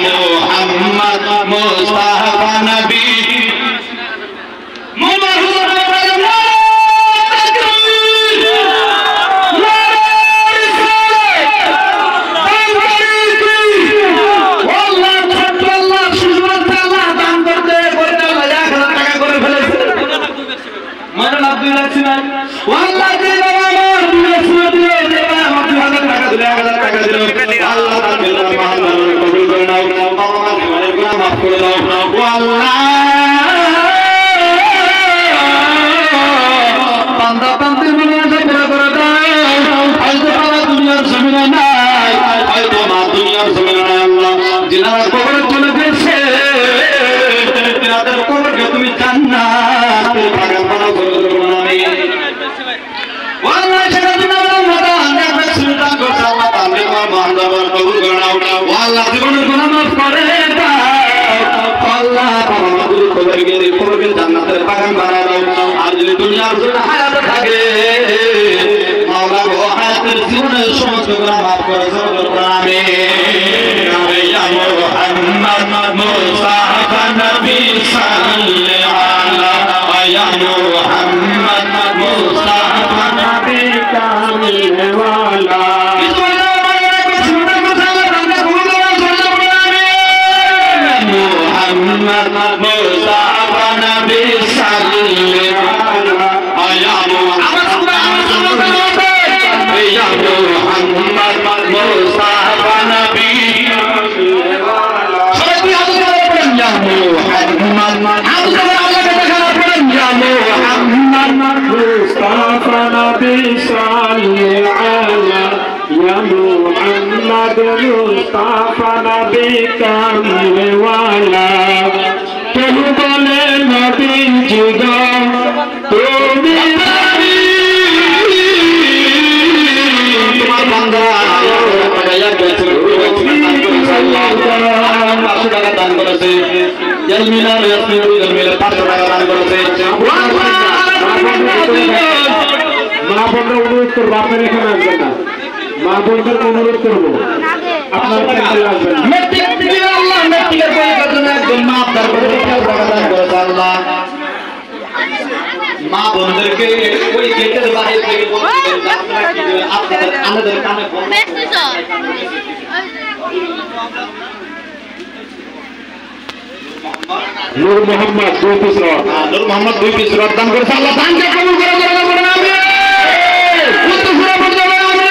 মুহাম্মদ মুস্তাফা নবী জান্নাতের বাগান বানায় দাও আর যদি দুনিয়ার জন্য হায়াত থাকে মাওলা গো হায়াতের জীবনের সমস্ত গুনাহ মাফ করে দাও আমিন ইয়া মুহাম্মদ মুস্তাফা নবী সাল্লাল্লাহু আলাইহি ইয়া মুহাম্মদ মুস্তাফা নবী কামিল ওয়ালা मुस्ताफा नबी कामले वाला तुम बोले नबी जिगा तुम्हारी तुम्हार बंदा दान করেছে জলমিলা জলমিলা 500 টাকা দান করেছে মা বোনরা অনুরোধ করবো আপনার এখানে আসবেন না মা বোনদের অনুরোধ করবো আপনার কাছে আসবেন না আল্লাহ মেট্রিকের পরীক্ষার জন্য একজন মা আপনার পরীক্ষা প্রদান করেছে আল্লাহ মা বোনদেরকে ওই গেটের বাইরে থেকে বলছেন আপনারা কি আপনাদের আমাদের কানে নূর মোহাম্মদ 2 পিস রড নূর মোহাম্মদ 2 পিস রড দান করেছে আল্লাহ দানকে কবুল করে বলেন আমিন কত সুরা পড়তে হবে আমিন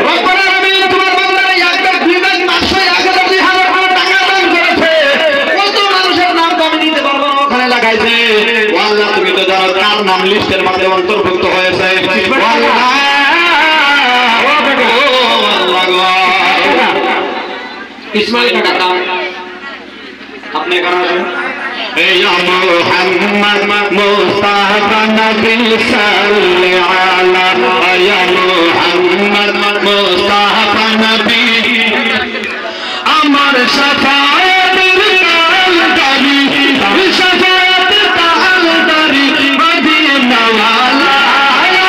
রব্বানা আমিন তোমার বান্দারা একটা বিমান 500 টাকা দান করেছে কত মানুষের নাম আমি নিতে পারবো না ওখানে লাগাইছে ও আল্লাহ তুমি তো জানো কার নাম লিস্টের মধ্যে অন্তর্ভুক্ত হয়েছে আল্লাহ ইসমাইল কাকা अपने करा या मुहम्मद मुस्ताफा नबी सल्लल्लाहु अलैहि या मुहम्मद मुस्ताफा नबी अमर शफाअत कालदारी शफाअत कालदारी मदीना वाला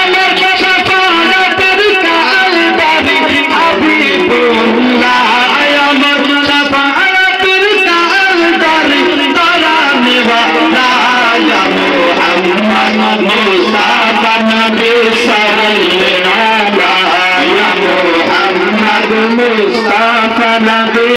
अमर शफाअत कालदारी हबीबुल्लाह अमर शफाअत मुस्ताफा नबी सल्लल्लाहु अलैहि या मुहम्मद मुस्ताफा नबी